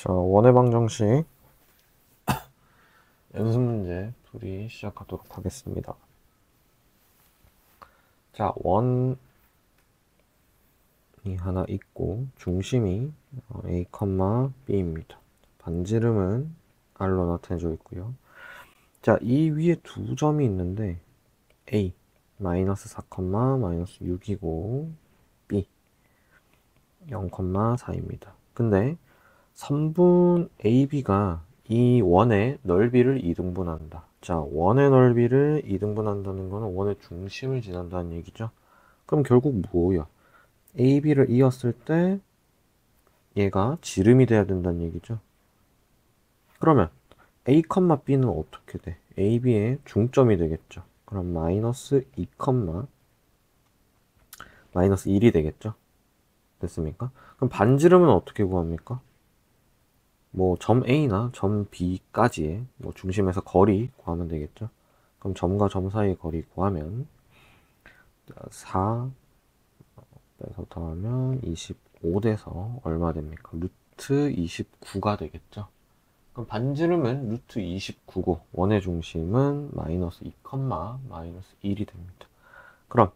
자, 원의 방정식 연습 문제 둘이 시작하도록 하겠습니다. 자, 원이 하나 있고 중심이 A, B입니다. 반지름은 R로 나타내져 있고요. 자, 이 위에 두 점이 있는데 A 마이너스 4, 마이너스 6이고 B 0, 4입니다. 근데 선분 AB가 이 원의 넓이를 이등분한다. 자, 원의 넓이를 이등분한다는 거는 원의 중심을 지난다는 얘기죠. 그럼 결국 뭐야? AB를 이었을 때 얘가 지름이 돼야 된다는 얘기죠. 그러면 A, B는 어떻게 돼? AB의 중점이 되겠죠. 그럼 마이너스 2, 마이너스 1이 되겠죠. 됐습니까? 그럼 반지름은 어떻게 구합니까? 뭐 점 A나 점 B까지의 뭐 중심에서 거리 구하면 되겠죠. 그럼 점과 점 사이의 거리 구하면 4 빼서 더하면 25 돼서 얼마 됩니까? 루트 29가 되겠죠. 그럼 반지름은 루트 29고 원의 중심은 마이너스 2, 마이너스 1이 됩니다. 그럼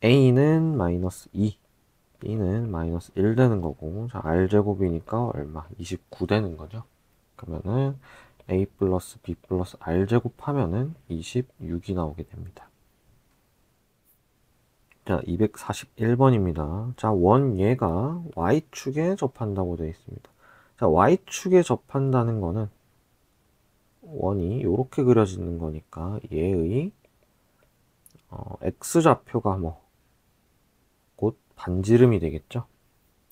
A는 마이너스 2, B는 마이너스 1 되는 거고, 자, R제곱이니까 얼마? 29 되는 거죠. 그러면은 A 플러스 B 플러스 R제곱 하면은 26이 나오게 됩니다. 자, 241번입니다. 자, 원 얘가 Y축에 접한다고 되어 있습니다. 자, Y축에 접한다는 거는 원이 이렇게 그려지는 거니까 얘의 X좌표가 곧 반지름이 되겠죠?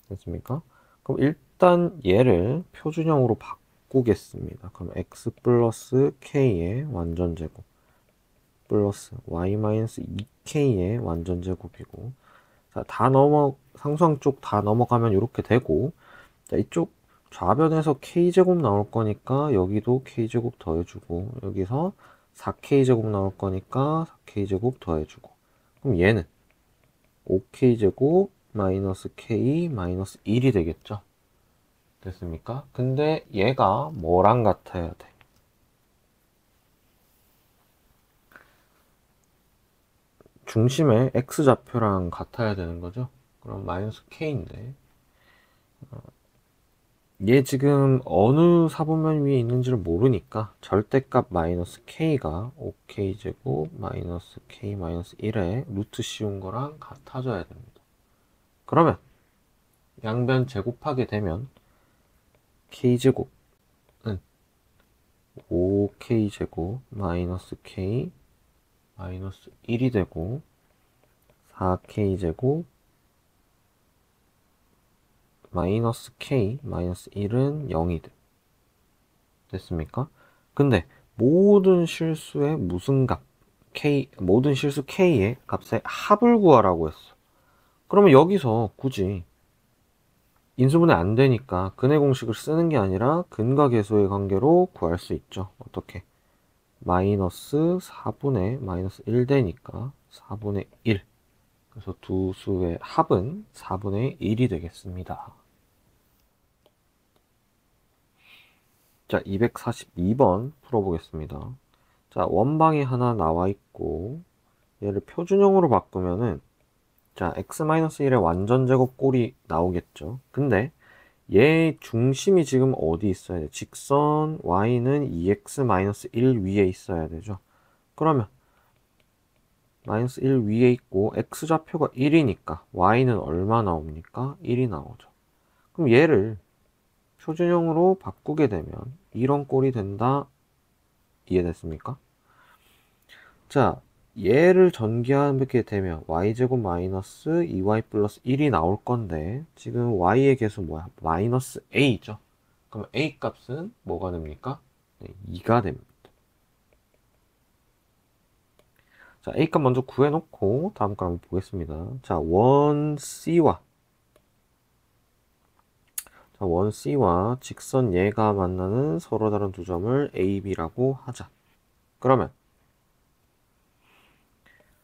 됐습니까? 그럼 일단 얘를 표준형으로 바꾸겠습니다. 그럼 x 플러스 k의 완전제곱 플러스 y 마이너스 2k의 완전제곱이고, 자, 상수항 쪽 다 넘어가면 이렇게 되고, 자, 이쪽 좌변에서 k제곱 나올 거니까 여기도 k제곱 더해주고, 여기서 4k제곱 나올 거니까 4k제곱 더해주고, 그럼 얘는 5k제곱 마이너스 k 마이너스 1이 되겠죠. 됐습니까? 근데 얘가 뭐랑 같아야 돼? 중심의 x좌표랑 같아야 되는 거죠. 그럼 마이너스 k인데 얘 지금 어느 사분면 위에 있는지를 모르니까 절대값 마이너스 k가 5k제곱 마이너스 k 마이너스 1에 루트 씌운 거랑 같아져야 됩니다. 그러면 양변 제곱하게 되면 k제곱은 5k제곱 마이너스 k 마이너스 1이 되고, 4k제곱 마이너스 k 마이너스 1은 0이 돼. 됐습니까? 근데 모든 실수의 무슨 값 모든 실수 k의 값의 합을 구하라고 했어. 그러면 여기서 굳이 인수분해 안 되니까 근해 공식을 쓰는 게 아니라 근과 계수의 관계로 구할 수 있죠. 어떻게? 마이너스 4분의 마이너스 1 되니까 4분의 1. 그래서 두 수의 합은 4분의 1이 되겠습니다. 자, 242번 풀어보겠습니다. 자, 원방이 하나 나와 있고, 얘를 표준형으로 바꾸면은, 자, x-1의 완전제곱 꼴이 나오겠죠. 근데 얘 중심이 지금 어디 있어야 돼? 직선 y는 2x-1 위에 있어야 되죠. 그러면 마이너스 1 위에 있고 x좌표가 1이니까 y는 얼마 나옵니까? 1이 나오죠. 그럼 얘를 표준형으로 바꾸게 되면 이런 꼴이 된다. 이해됐습니까? 자, 얘를 전개하게 되면 y제곱 마이너스 2y 플러스 1이 나올 건데, 지금 y의 개수 뭐야? 마이너스 a죠. 그럼 a 값은 뭐가 됩니까? 네, 2가 됩니다. 자, a 값 먼저 구해놓고 다음 거 한번 보겠습니다. 자, 원 C와 직선 얘가 만나는 서로 다른 두 점을 A, B라고 하자. 그러면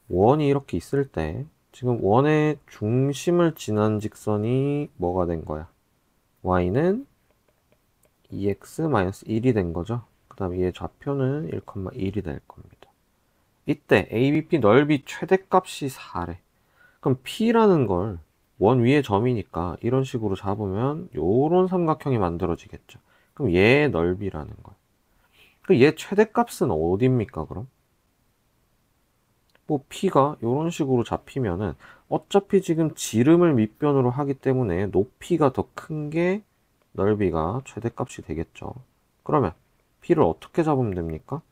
원이 이렇게 있을 때 지금 원의 중심을 지난 직선이 뭐가 된 거야? y는 2x-1이 된 거죠. 그 다음에 얘 좌표는 1,1이 될 겁니다. 이때 ABP 넓이 최대값이 4래. 그럼 P라는 걸 원 위에 점이니까 이런 식으로 잡으면 요런 삼각형이 만들어지겠죠. 그럼 얘의 넓이라는 거예요. 그럼 얘 최대값은 어디입니까, 그럼? 뭐 P가 이런 식으로 잡히면은 어차피 지금 지름을 밑변으로 하기 때문에 높이가 더 큰 게 넓이가 최대값이 되겠죠. 그러면 P를 어떻게 잡으면 됩니까?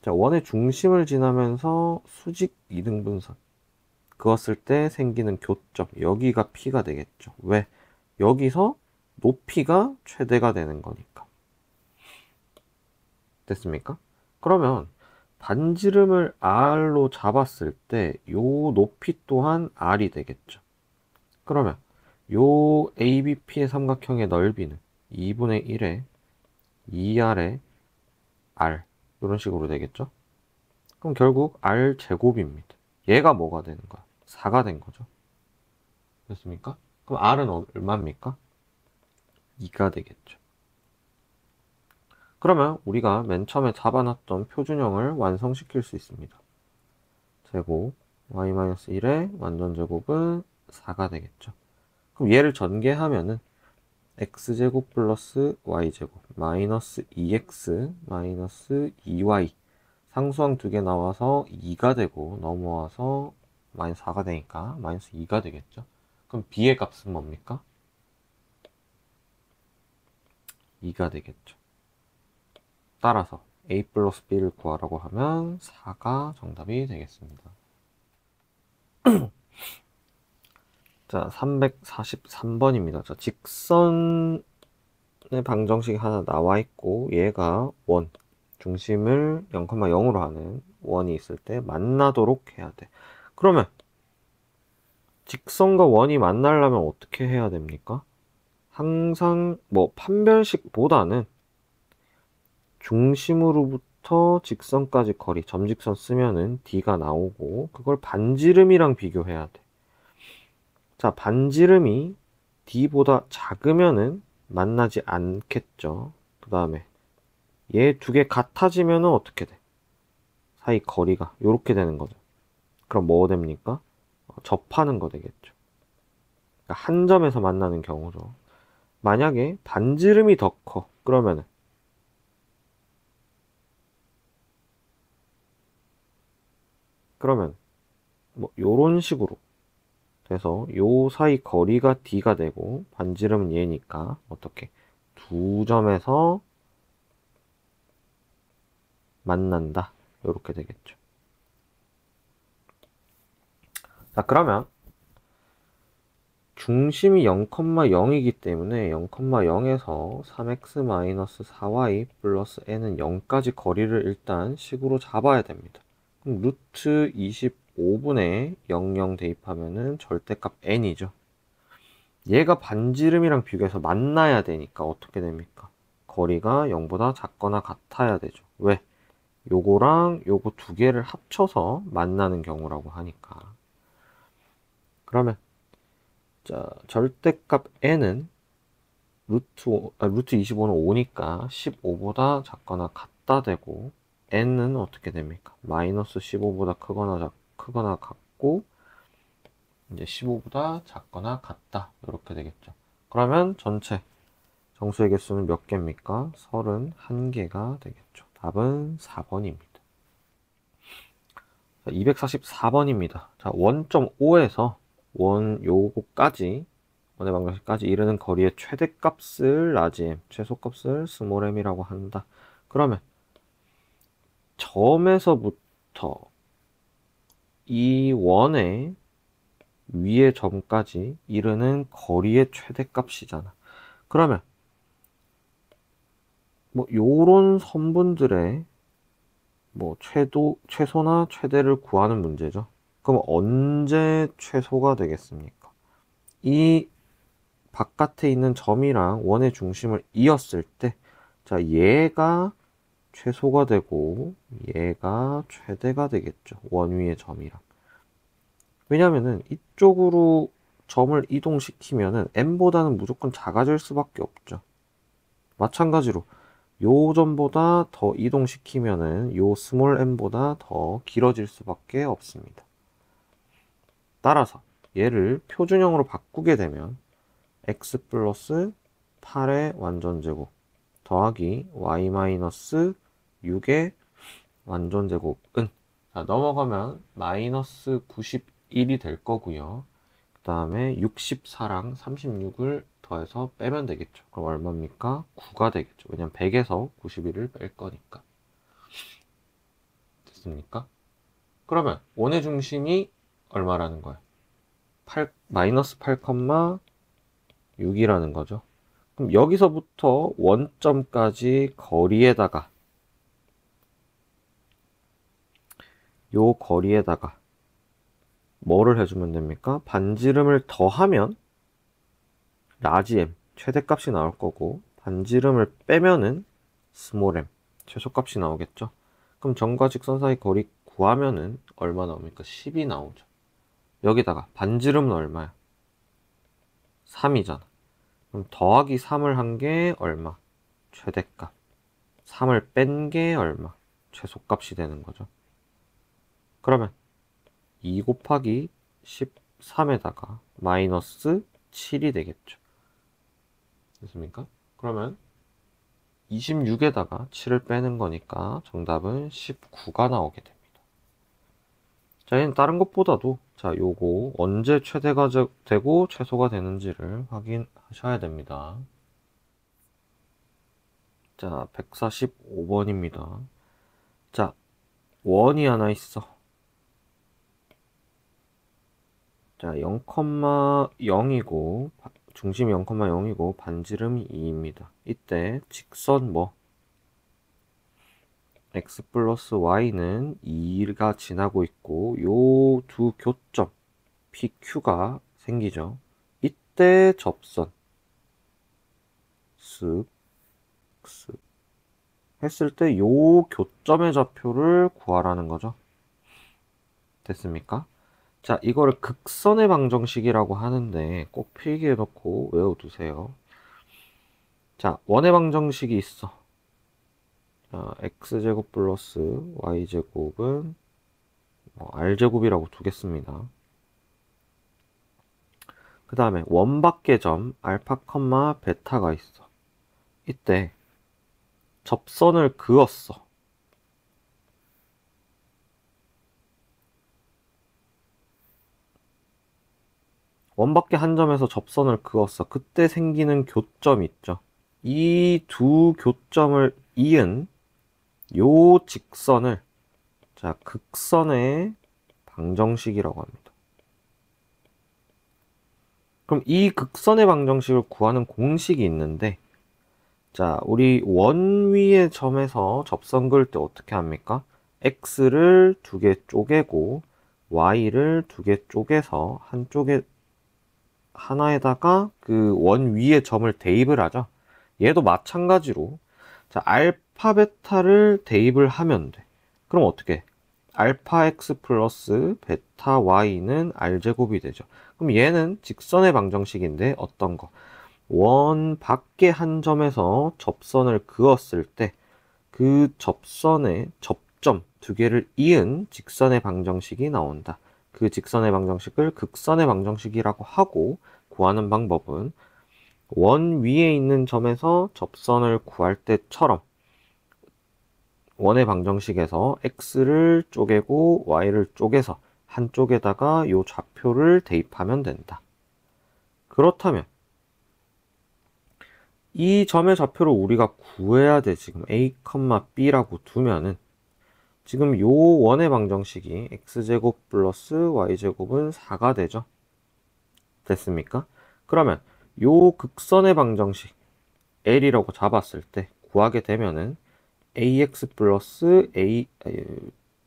자, 원의 중심을 지나면서 수직 이등분선 그었을 때 생기는 교점, 여기가 P가 되겠죠. 왜? 여기서 높이가 최대가 되는 거니까. 됐습니까? 그러면 반지름을 R로 잡았을 때 요 높이 또한 R이 되겠죠. 그러면 요 ABP의 삼각형의 넓이는 2분의 1에 2R에 R 이런 식으로 되겠죠. 그럼 결국 R 제곱입니다. 얘가 뭐가 되는 거야? 4가 된 거죠. 됐습니까? 그럼 R은 얼마입니까? 2가 되겠죠. 그러면 우리가 맨 처음에 잡아놨던 표준형을 완성시킬 수 있습니다. 제곱 y-1의 완전제곱은 4가 되겠죠. 그럼 얘를 전개하면은 x제곱 플러스 y제곱 마이너스 2x 마이너스 2y 상수항 두 개 나와서 2가 되고 넘어와서 마이너스 4가 되니까 마이너스 2가 되겠죠. 그럼 b의 값은 뭡니까? 2가 되겠죠. 따라서 a 플러스 b를 구하라고 하면 4가 정답이 되겠습니다. 자, 343번입니다. 자, 직선의 방정식이 하나 나와 있고 얘가 원, 중심을 0,0으로 하는 원이 있을 때 만나도록 해야 돼. 그러면 직선과 원이 만나려면 어떻게 해야 됩니까? 항상 뭐 판별식보다는 중심으로부터 직선까지 거리, 점직선 쓰면은 D가 나오고 그걸 반지름이랑 비교해야 돼. 자, 반지름이 D보다 작으면은 만나지 않겠죠. 그 다음에 얘 두 개 같아지면은 어떻게 돼? 사이 거리가 요렇게 되는 거죠. 그럼 뭐 됩니까? 접하는 거 되겠죠. 그러니까 한 점에서 만나는 경우죠. 만약에 반지름이 더 커. 그러면 뭐 요런 식으로 돼서 요 사이 거리가 D가 되고 반지름은 얘니까 어떻게 두 점에서 만난다 요렇게 되겠죠. 자, 그러면 중심이 0,0이기 때문에 0,0에서 3x-4y 플러스 n은 0까지 거리를 일단 식으로 잡아야 됩니다. 그럼 루트 25분의 00 대입하면은 절대값 n이죠. 얘가 반지름이랑 비교해서 만나야 되니까 어떻게 됩니까? 거리가 0보다 작거나 같아야 되죠. 왜? 요거랑 요거 두 개를 합쳐서 만나는 경우라고 하니까. 그러면 자, 절대값 n은 루트 25는 5니까 15보다 작거나 같다 되고 n은 어떻게 됩니까? 마이너스 15보다 크거나 같고 이제 15보다 작거나 같다 이렇게 되겠죠. 그러면 전체 정수의 개수는 몇 개입니까? 31개가 되겠죠. 답은 4번입니다. 244번입니다. 자, 원점 O에서 원 요거까지 원의 방정식까지 이르는 거리의 최대값을 라지 m, 최소값을 스몰 m이라고 한다. 그러면 점에서부터 이 원의 위의 점까지 이르는 거리의 최대값이잖아. 그러면 뭐 요런 선분들의 뭐 최소나 최대를 구하는 문제죠. 그럼 언제 최소가 되겠습니까? 이 바깥에 있는 점이랑 원의 중심을 이었을 때, 자, 얘가 최소가 되고 얘가 최대가 되겠죠. 원 위의 점이랑. 왜냐면은 이쪽으로 점을 이동시키면은 n보다는 무조건 작아질 수밖에 없죠. 마찬가지로 요 점보다 더 이동시키면은 요 스몰 m보다 더 길어질 수밖에 없습니다. 따라서 얘를 표준형으로 바꾸게 되면 x 플러스 8의 완전제곱 더하기 y 마이너스 6의 완전제곱은 자, 넘어가면 마이너스 91이 될 거고요. 그 다음에 64랑 36을 더해서 빼면 되겠죠. 그럼 얼마입니까? 9가 되겠죠. 왜냐면 100에서 91을 뺄 거니까. 됐습니까? 그러면 원의 중심이 얼마라는 거예요? 마이너스 8,6이라는 거죠. 그럼 여기서부터 원점까지 거리에다가 요 거리에다가 뭐를 해주면 됩니까? 반지름을 더하면 라지 m 최대값이 나올 거고 반지름을 빼면은 스몰 m 최소값이 나오겠죠. 그럼 점과 직선 사이 거리 구하면은 얼마 나옵니까? 10이 나오죠. 여기다가 반지름은 얼마야? 3이잖아. 그럼 더하기 3을 한 게 얼마? 최대값. 3을 뺀 게 얼마? 최소값이 되는 거죠. 그러면 2 곱하기 13에다가 마이너스 7이 되겠죠. 됐습니까? 그러면 26에다가 7을 빼는 거니까 정답은 19가 나오게 됩니다. 자, 얘는 다른 것보다도 자, 요거 언제 최대가 되고 최소가 되는지를 확인하셔야 됩니다. 자, 145번입니다. 자, 원이 하나 있어. 자, 0,0이고 중심이 0,0이고 반지름이 2입니다. 이때 직선 뭐 x 플러스 y는 2가 지나고 있고 요 두 교점 PQ가 생기죠. 이때 접선 쓱 했을 때 요 교점의 좌표를 구하라는 거죠. 됐습니까? 자, 이거를 극선의 방정식이라고 하는데 꼭 필기해 놓고 외워두세요. 자, 원의 방정식이 있어. 자, x제곱 플러스 y제곱은 r제곱이라고 두겠습니다. 그 다음에 원밖의 점 알파, 베타가 있어. 이때 접선을 그었어. 원밖의 한 점에서 접선을 그었어. 그때 생기는 교점 있죠. 이 두 교점을 이은 요 직선을 자, 극선의 방정식이라고 합니다. 그럼 이 극선의 방정식을 구하는 공식이 있는데 자, 우리 원 위의 점에서 접선 그을 때 어떻게 합니까? x를 두 개 쪼개고 y를 두 개 쪼개서 한쪽에 하나에다가 그 원 위의 점을 대입을 하죠. 얘도 마찬가지로 자, 알파 베타를 대입을 하면 돼. 그럼 어떻게? 알파 x 플러스 베타 y는 r제곱이 되죠. 그럼 얘는 직선의 방정식인데 어떤 거? 원 밖의 한 점에서 접선을 그었을 때 그 접선의 접점 두 개를 이은 직선의 방정식이 나온다. 그 직선의 방정식을 극선의 방정식이라고 하고 구하는 방법은 원 위에 있는 점에서 접선을 구할 때처럼 원의 방정식에서 x를 쪼개고 y를 쪼개서 한쪽에다가 요 좌표를 대입하면 된다. 그렇다면 이 점의 좌표를 우리가 구해야 돼. 지금 a, b라고 두면은 지금 요 원의 방정식이 x제곱 플러스 y제곱은 4가 되죠. 됐습니까? 그러면 요 극선의 방정식 L이라고 잡았을 때 구하게 되면은 ax 플러스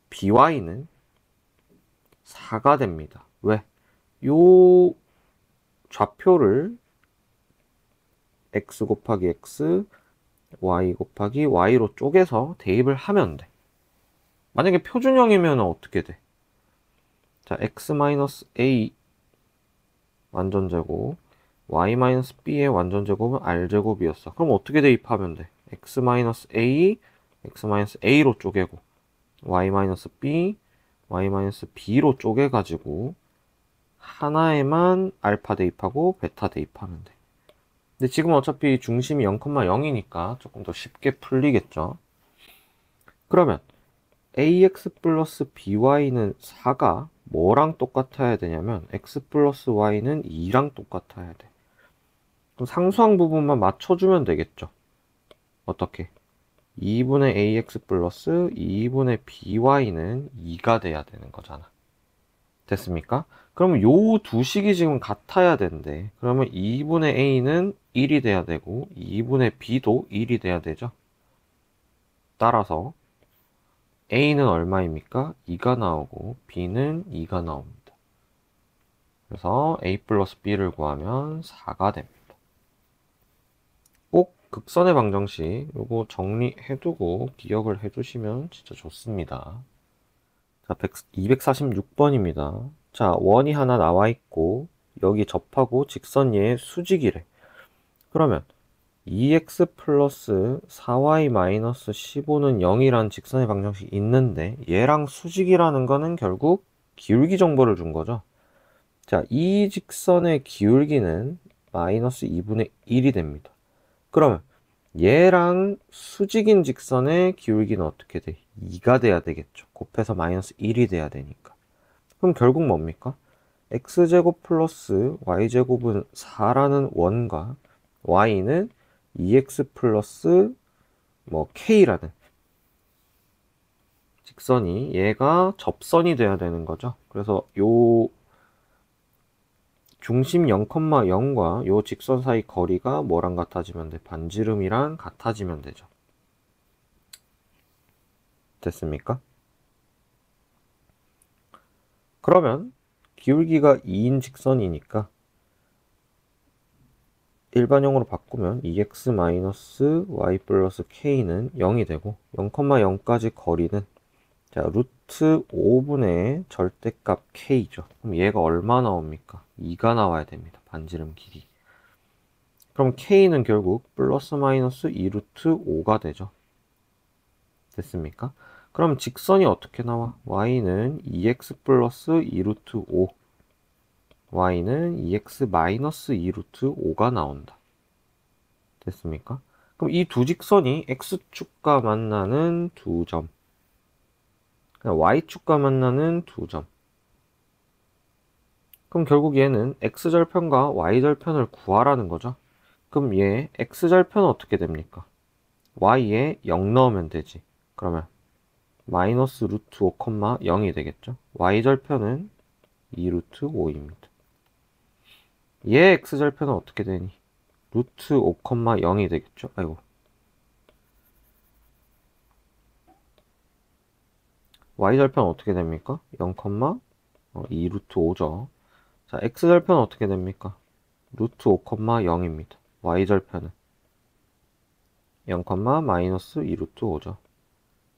by는 4가 됩니다. 왜? 요 좌표를 x 곱하기 x, y 곱하기 y로 쪼개서 대입을 하면 돼. 만약에 표준형이면 어떻게 돼? 자, x-a 완전제곱, y-b의 완전제곱은 r제곱이었어. 그럼 어떻게 대입하면 돼? x-a, x-a로 쪼개고 y-b, y-b로 쪼개가지고 하나에만 알파 대입하고 베타 대입하면 돼. 근데 지금 어차피 중심이 0,0이니까 조금 더 쉽게 풀리겠죠. 그러면 ax 플러스 by는 4가 뭐랑 똑같아야 되냐면 x 플러스 y는 2랑 똑같아야 돼. 그럼 상수항 부분만 맞춰주면 되겠죠. 어떻게? 2분의 ax 플러스 2분의 by는 2가 돼야 되는 거잖아. 됐습니까? 그러면 요 두 식이 지금 같아야 되는데, 그러면 2분의 a는 1이 돼야 되고 2분의 b도 1이 돼야 되죠. 따라서 a는 얼마입니까? 2가 나오고 b는 2가 나옵니다. 그래서 a 플러스 b를 구하면 4가 됩니다. 꼭 극선의 방정식 요거 정리해두고 기억을 해두시면 진짜 좋습니다. 자, 246번입니다. 자, 원이 하나 나와 있고 여기 접하고 직선얘 수직이래. 그러면 2x 플러스 4y 마이너스 15는 0이란 직선의 방정식이 있는데 얘랑 수직이라는 거는 결국 기울기 정보를 준 거죠. 자, 이 직선의 기울기는 마이너스 2분의 1이 됩니다. 그러면 얘랑 수직인 직선의 기울기는 어떻게 돼? 2가 돼야 되겠죠. 곱해서 마이너스 1이 돼야 되니까. 그럼 결국 뭡니까? x제곱 플러스 y제곱은 4라는 원과 y는 2x 플러스 뭐 k라는 직선이 얘가 접선이 돼야 되는 거죠. 그래서 요 중심 0,0과 요 직선 사이 거리가 뭐랑 같아지면 돼? 반지름이랑 같아지면 되죠. 됐습니까? 그러면 기울기가 2인 직선이니까 일반형으로 바꾸면 2x-y 플러스 k는 0이 되고 0,0까지 거리는 자 루트 5분의 절대값 k죠. 그럼 얘가 얼마 나옵니까? 2가 나와야 됩니다. 반지름 길이. 그럼 k는 결국 플러스 마이너스 2루트 5가 되죠. 됐습니까? 그럼 직선이 어떻게 나와? y는 2x 플러스 2루트 5 y는 2x 마이너스 2루트 5가 나온다. 됐습니까? 그럼 이 두 직선이 x축과 만나는 두 점, y축과 만나는 두 점. 그럼 결국 얘는 x절편과 y절편을 구하라는 거죠. 그럼 얘 x절편은 어떻게 됩니까? y에 0 넣으면 되지. 그러면 마이너스 루트 5, 0이 되겠죠. y절편은 2 루트 5입니다. 얘 x절편은 어떻게 되니? 루트 5, 0이 되겠죠. 아이고. y절편 어떻게 됩니까? 0, 2 루트 5죠. 자, x절편은 어떻게 됩니까? 루트 5, 0입니다. y절편은 0, 마이너스 2 루트 5죠.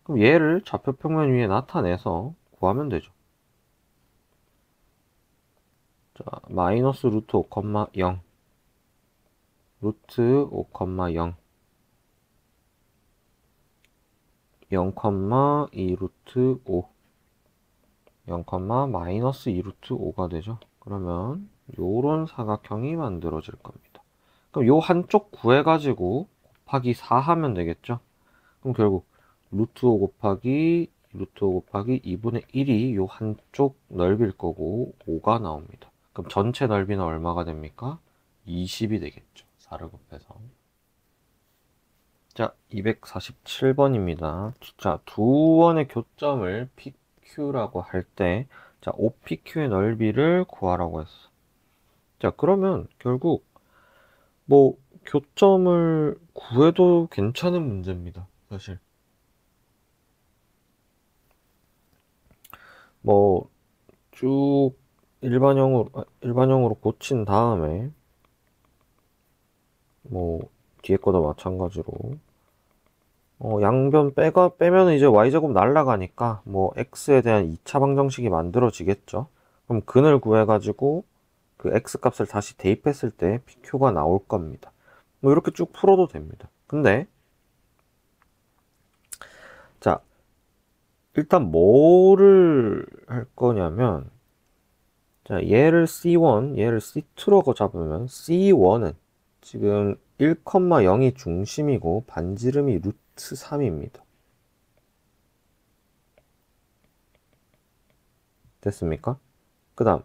그럼 얘를 좌표평면 위에 나타내서 구하면 되죠. 자, 마이너스 루트 5, 0 루트 5, 0 0, 2 루트 5 0, 마이너스 2 루트 5가 되죠. 그러면 요런 사각형이 만들어질 겁니다. 그럼 요 한쪽 구해가지고 곱하기 4 하면 되겠죠. 그럼 결국 루트 5 곱하기 루트 5 곱하기 2분의 1이 요 한쪽 넓이일 거고 5가 나옵니다. 그럼 전체 넓이는 얼마가 됩니까? 20이 되겠죠. 4를 곱해서. 자, 247번입니다. 자, 두 원의 교점을 PQ라고 할 때, 자, OPQ의 넓이를 구하라고 했어. 자, 그러면 결국 뭐 교점을 구해도 괜찮은 문제입니다. 사실. 뭐 쭉 일반형으로 고친 다음에 뭐 뒤에 거도 마찬가지로 양변 빼면 이제 y제곱 날라가니까 뭐 x에 대한 2차 방정식이 만들어지겠죠. 그럼 근을 구해가지고 그 x 값을 다시 대입했을 때 pq가 나올 겁니다. 뭐 이렇게 쭉 풀어도 됩니다. 근데 자, 일단 뭐를 할 거냐면, 자, 얘를 C1, 얘를 C2라고 잡으면 C1은 지금 1,0이 중심이고 반지름이 루트 3입니다. 됐습니까? 그 다음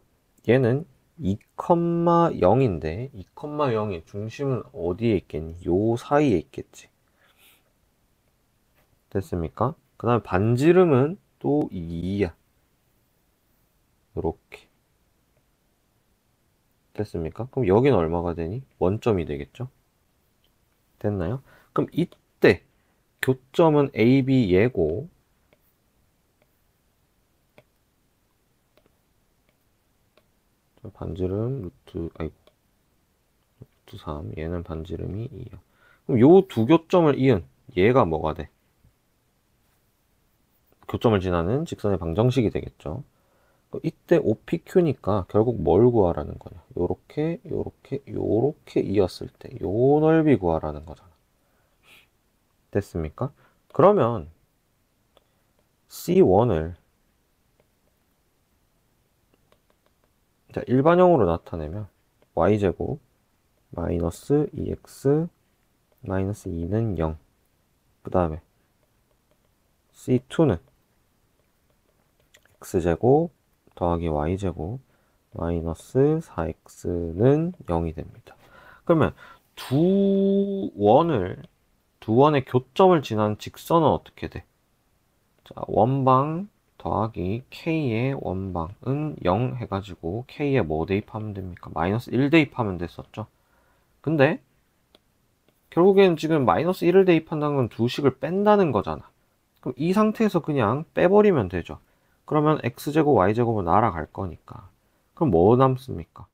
얘는 2,0인데 2,0의 중심은 어디에 있겠니? 요 사이에 있겠지. 됐습니까? 그 다음에 반지름은 또 2야. 요렇게. 됐습니까? 그럼 여기는 얼마가 되니? 원점이 되겠죠? 됐나요? 그럼 이때 교점은 AB 얘고 반지름 루트 3 얘는 반지름이 2야. 그럼 요 두 교점을 이은 얘가 뭐가 돼? 교점을 지나는 직선의 방정식이 되겠죠. 이때 OPQ니까 결국 뭘 구하라는 거냐? 요렇게 요렇게 요렇게 이었을 때 요 넓이 구하라는 거잖아. 됐습니까? 그러면 C1을 자, 일반형으로 나타내면 y제곱 마이너스 2x 마이너스 2는 0. 그 다음에 C2는 x제곱 더하기 y제곱 마이너스 4x는 0이 됩니다. 그러면 두 원의 교점을 지난 직선은 어떻게 돼? 자, 원방 더하기 k의 원방은 0 해가지고 k에 뭐 대입하면 됩니까? 마이너스 1 대입하면 됐었죠. 근데 결국엔 지금 마이너스 1을 대입한다는 건 두 식을 뺀다는 거잖아. 그럼 이 상태에서 그냥 빼버리면 되죠. 그러면 x제곱 y제곱은 날아갈 거니까. 그럼 뭐 남습니까?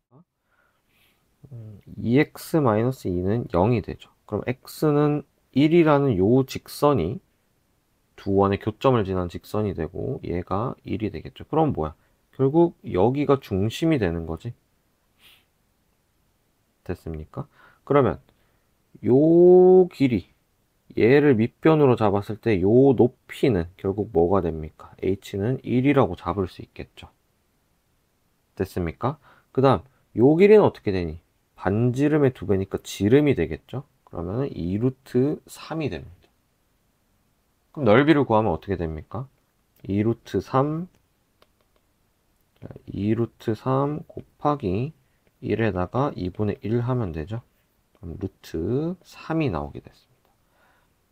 2x-2는 0이 되죠. 그럼 x는 1이라는 요 직선이 두 원의 교점을 지난 직선이 되고 얘가 1이 되겠죠. 그럼 뭐야? 결국 여기가 중심이 되는 거지. 됐습니까? 그러면 요 길이 얘를 밑변으로 잡았을 때 요 높이는 결국 뭐가 됩니까? h는 1이라고 잡을 수 있겠죠. 됐습니까? 그 다음 요 길이는 어떻게 되니? 반지름의 2배니까 지름이 되겠죠. 그러면 2루트 3이 됩니다. 그럼 넓이를 구하면 어떻게 됩니까? 2루트 3 2루트 3 곱하기 1에다가 2분의 1 하면 되죠. 그럼 루트 3이 나오게 됐습니다.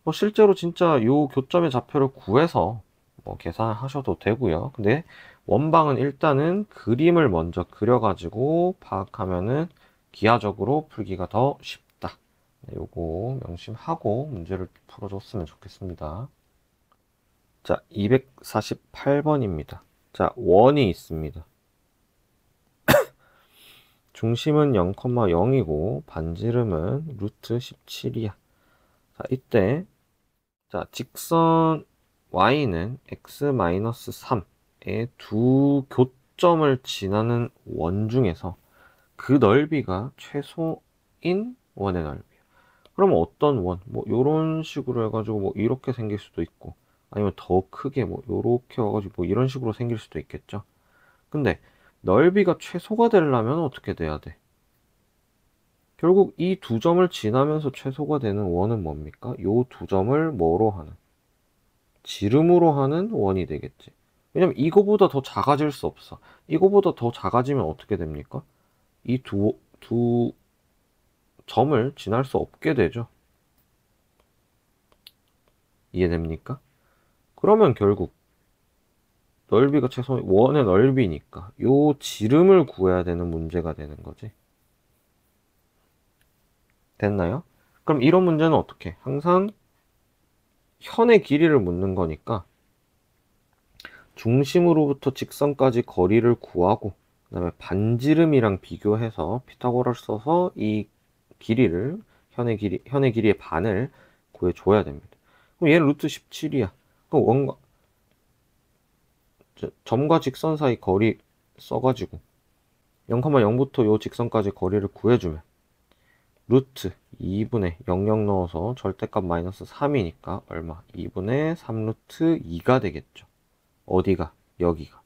뭐 실제로 진짜 요 교점의 좌표를 구해서 뭐 계산하셔도 되고요. 근데 원방은 일단은 그림을 먼저 그려가지고 파악하면은 기하적으로 풀기가 더 쉽다. 네, 요거 명심하고 문제를 풀어줬으면 좋겠습니다. 자, 248번입니다. 자, 원이 있습니다. 중심은 0,0이고 반지름은 루트 17이야. 자, 이때 자, 직선 y는 x-3의 두 교점을 지나는 원 중에서 그 넓이가 최소인 원의 넓이야. 그러면 어떤 원? 뭐 요런 식으로 해가지고 뭐 이렇게 생길 수도 있고 아니면 더 크게 뭐 요렇게 와가지고 뭐 이런 식으로 생길 수도 있겠죠. 근데 넓이가 최소가 되려면 어떻게 돼야 돼? 결국 이 두 점을 지나면서 최소가 되는 원은 뭡니까? 요 두 점을 뭐로 하는? 지름으로 하는 원이 되겠지. 왜냐면 이거보다 더 작아질 수 없어. 이거보다 더 작아지면 어떻게 됩니까? 이 두 점을 지날 수 없게 되죠. 이해됩니까? 그러면 결국 넓이가 최소 원의 넓이니까 요 지름을 구해야 되는 문제가 되는 거지. 됐나요? 그럼 이런 문제는 어떻게? 항상 현의 길이를 묻는 거니까 중심으로부터 직선까지 거리를 구하고 그 다음에 반지름이랑 비교해서 피타고라를 써서 이 길이를 현의 길이의 반을 구해줘야 됩니다. 그럼 얘는 루트 17이야. 그럼 점과 직선 사이 거리 써가지고 0,0부터 요 직선까지 거리를 구해주면 루트 2분의 00 넣어서 절대값 마이너스 3이니까 얼마? 2분의 3루트 2가 되겠죠. 어디가? 여기가.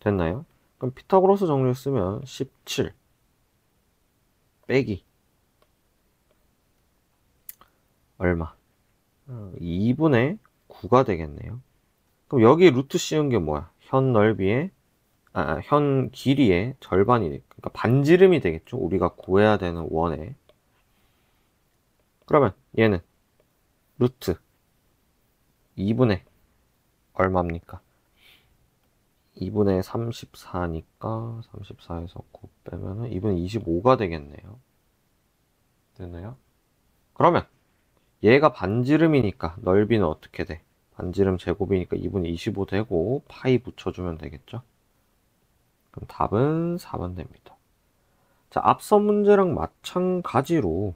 됐나요? 그럼 피타고라스 정리를 쓰면 17 빼기 얼마? 2분의 9가 되겠네요. 그럼 여기 루트 씌운 게 뭐야? 현 넓이의 현 길이의 절반이 그러니까 반지름이 되겠죠. 우리가 구해야 되는 원에. 그러면 얘는 루트 2분의 얼마입니까? 2분의 34니까 34에서 9 빼면은 2분의 25가 되겠네요. 됐나요? 그러면 얘가 반지름이니까 넓이는 어떻게 돼? 반지름 제곱이니까 2분의 25 되고 파이 붙여주면 되겠죠? 그럼 답은 4번 됩니다. 자, 앞서 문제랑 마찬가지로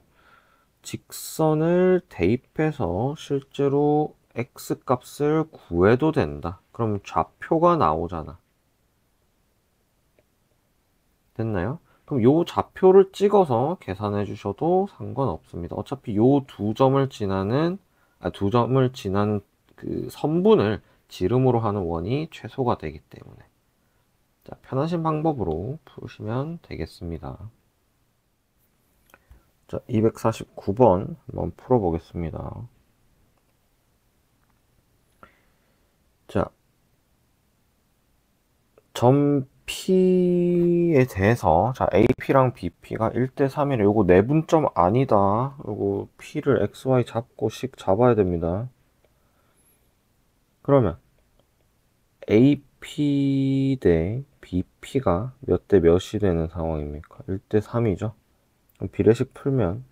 직선을 대입해서 실제로 x 값을 구해도 된다. 그럼 좌표가 나오잖아. 됐나요? 그럼 요 좌표를 찍어서 계산해 주셔도 상관없습니다. 어차피 요 두 점을 지나는 그 선분을 지름으로 하는 원이 최소가 되기 때문에 자, 편하신 방법으로 푸시면 되겠습니다. 자, 249번 한번 풀어보겠습니다. 자, 점 P에 대해서 자, AP랑 BP가 1대 3이래. 요거 내분점 아니다. 요거 P를 XY 잡고 식 잡아야 됩니다. 그러면 AP 대 BP가 몇 대 몇이 되는 상황입니까? 1대 3이죠. 그럼 비례식 풀면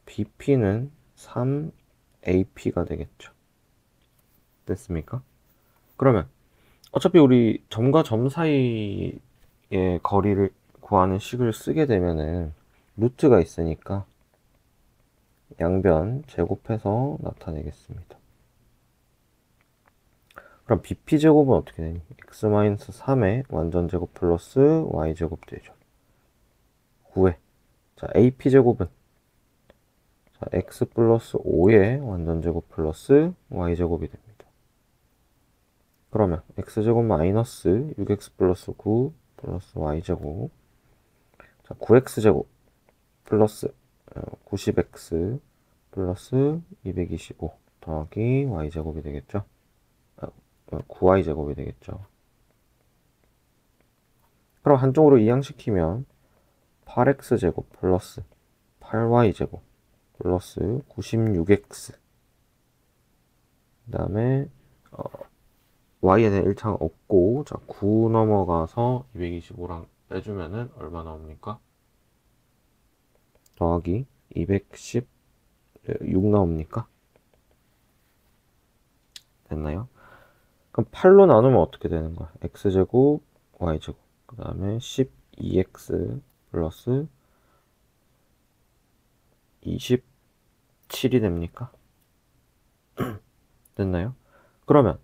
BP는 3AP가 되겠죠. 됐습니까? 그러면 어차피 우리 점과 점 사이의 거리를 구하는 식을 쓰게 되면은 루트가 있으니까 양변 제곱해서 나타내겠습니다. 그럼 bp제곱은 어떻게 되니? x-3의 완전제곱 플러스 y제곱 되죠. 9에 자 ap제곱은 자, x 플러스 5의 완전제곱 플러스 y제곱이 됩니다. 그러면 x제곱 마이너스 6x 플러스 9 플러스 y제곱 자 9x제곱 플러스 90x 플러스 225 더하기 y제곱이 되겠죠. 9y제곱이 되겠죠. 그럼 한쪽으로 이항시키면 8x제곱 플러스 8y제곱 플러스 96x 그 다음에 y에는 1창 없고 자, 9 넘어가서 225랑 빼주면은 얼마 나옵니까? 더하기 216 나옵니까? 됐나요? 그럼 8로 나누면 어떻게 되는 거야? x제곱 y제곱 그 다음에 12x 플러스 27이 됩니까? 됐나요? 그러면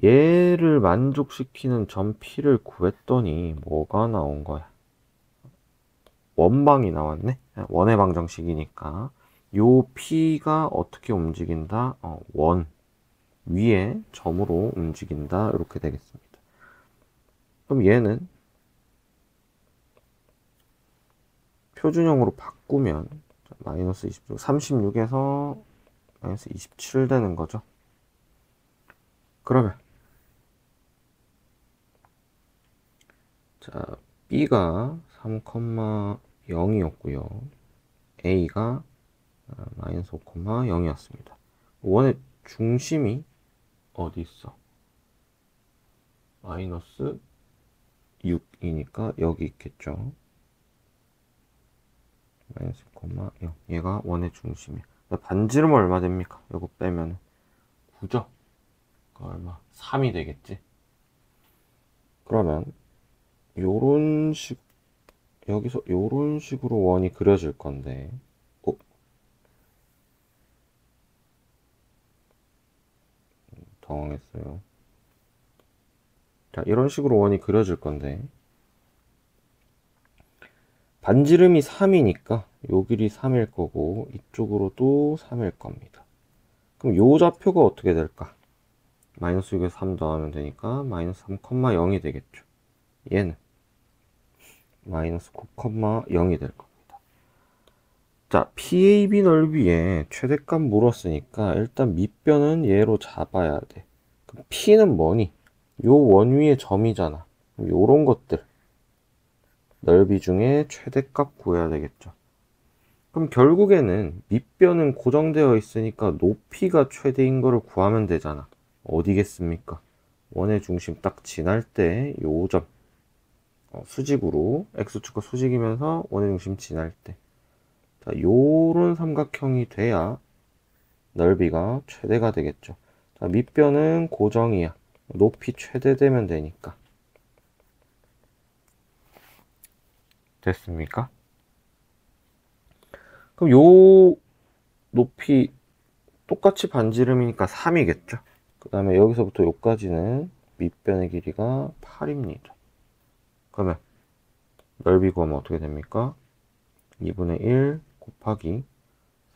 얘를 만족시키는 점 P를 구했더니 뭐가 나온 거야? 원방이 나왔네? 원의 방정식이니까 요 P가 어떻게 움직인다? 원 위에 점으로 움직인다 이렇게 되겠습니다. 그럼 얘는 표준형으로 바꾸면 마이너스 26, 36에서 마이너스 27 되는 거죠. 그러면 자 B가 3,0이었고요. A가 마이너스 5,0이었습니다. 원의 중심이 어디 있어? 마이너스 6이니까 여기 있겠죠. 마이너스 6,0 얘가 원의 중심이야. 반지름은 얼마 됩니까? 이거 빼면 9죠? 얼마? 3이 되겠지? 그러면 요런 식 여기서 요런 식으로 원이 그려질 건데 당황했어요. 자, 이런 식으로 원이 그려질 건데, 반지름이 3이니까 요 길이 3일 거고 이쪽으로도 3일 겁니다. 그럼 요 좌표가 어떻게 될까? 마이너스 6에서 3 더하면 되니까 마이너스 3,0이 되겠죠. 얘는 마이너스 9,0이 될 겁니다. 자, PAB 넓이에 최대값 물었으니까 일단 밑변은 얘로 잡아야 돼. 그럼 P는 뭐니? 요 원 위에 점이잖아. 요런 것들 넓이 중에 최대값 구해야 되겠죠. 그럼 결국에는 밑변은 고정되어 있으니까 높이가 최대인 거를 구하면 되잖아. 어디겠습니까? 원의 중심 딱 지날 때 요 점, 수직으로 x축과 수직이면서 원의 중심 지날 때, 자, 요런 삼각형이 돼야 넓이가 최대가 되겠죠. 자, 밑변은 고정이야. 높이 최대되면 되니까. 됐습니까? 그럼 요 높이 똑같이 반지름이니까 3이겠죠. 그 다음에 여기서부터 여기까지는 밑변의 길이가 8입니다. 그러면 넓이 구하면 어떻게 됩니까? 2분의 1 곱하기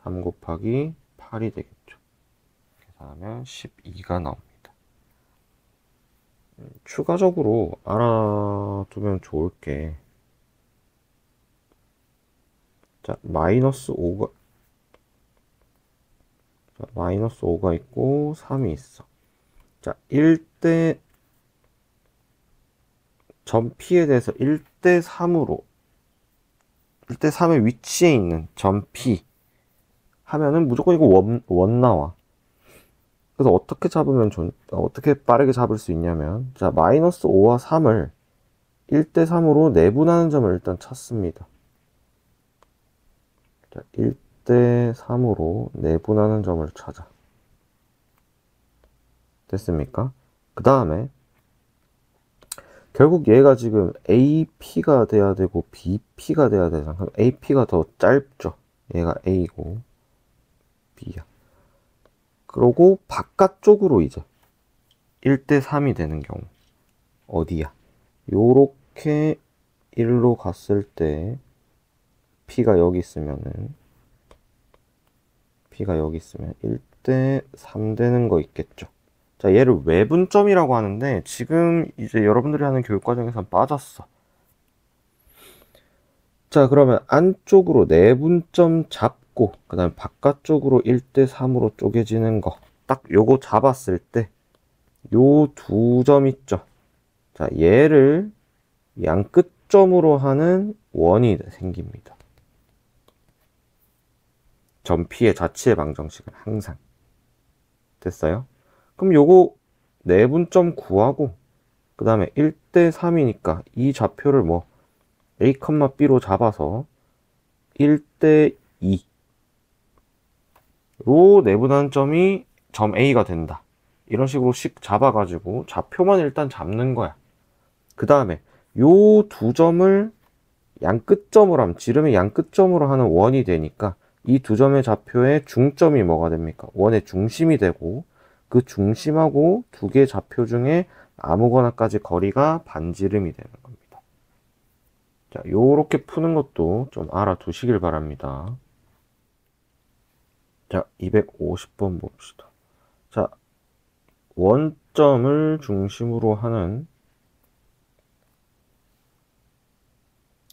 3 곱하기 8이 되겠죠. 계산하면 12가 나옵니다. 추가적으로 알아두면 좋을 게, 자, 마이너스 5가 있고 3이 있어. 자, 1대 점 P에 대해서 1대 3으로 1대 3의 위치에 있는 점 P 하면은 무조건 이거 원 나와. 그래서 어떻게 빠르게 잡을 수 있냐면, 자, 마이너스 5와 3을 1대 3으로 내분하는 점을 일단 찾습니다. 자, 1대 3으로 내분하는 점을 찾아. 됐습니까? 그 다음에 결국 얘가 지금 AP가 돼야 되고 BP가 돼야 되잖아. 그럼 AP가 더 짧죠. 얘가 A고 B야. 그러고 바깥쪽으로 이제 1대 3이 되는 경우 어디야? 요렇게 1로 갔을 때 P가 여기 있으면 1대 3 되는 거 있겠죠. 자, 얘를 외분점이라고 하는데 지금 이제 여러분들이 하는 교육과정에선 빠졌어. 자, 그러면 안쪽으로 내분점 잡고 그 다음에 바깥쪽으로 1대 3으로 쪼개지는 거, 딱 요거 잡았을 때 요 두 점 있죠. 자, 얘를 양 끝점으로 하는 원이 생깁니다. 점 P의 자치의 방정식은 항상. 됐어요? 그럼 요거 내분점 구하고 그 다음에 1대 3이니까 이 좌표를 뭐 A, B로 잡아서 1대 2로 내분하는 점이 점 A가 된다. 이런 식으로 식 잡아가지고 좌표만 일단 잡는 거야. 그 다음에 요 두 점을 양 끝점으로 하면, 지름의 양 끝점으로 하는 원이 되니까 이 두 점의 좌표의 중점이 뭐가 됩니까? 원의 중심이 되고, 그 중심하고 두 개의 좌표 중에 아무거나까지 거리가 반지름이 되는 겁니다. 자, 요렇게 푸는 것도 좀 알아두시길 바랍니다. 자, 250번 봅시다. 자, 원점을 중심으로 하는,